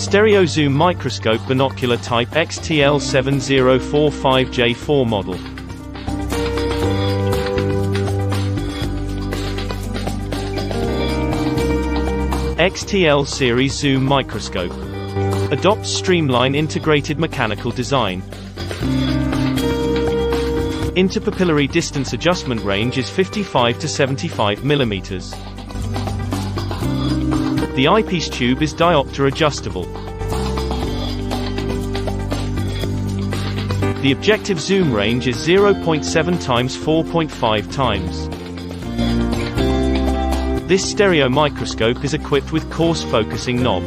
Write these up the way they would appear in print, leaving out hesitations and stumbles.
Stereo zoom microscope binocular type XTL7045 J4 model. XTL series zoom microscope. Adopts streamline integrated mechanical design. Interpupillary distance adjustment range is 55 to 75 mm. The eyepiece tube is diopter adjustable. The objective zoom range is 0.7 times 4.5 times. This stereo microscope is equipped with coarse focusing knob.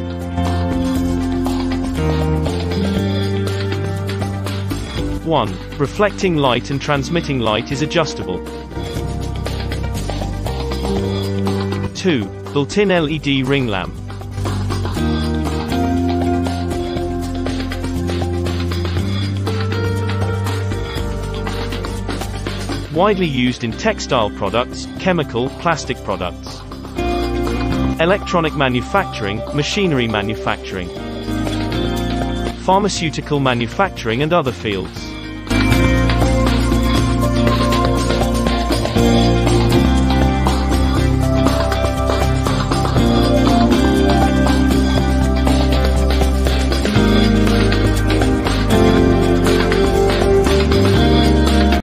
One, reflecting light and transmitting light is adjustable. 2, built-in LED ring lamp. Widely used in textile products, chemical, plastic products, electronic manufacturing, machinery manufacturing, pharmaceutical manufacturing and other fields.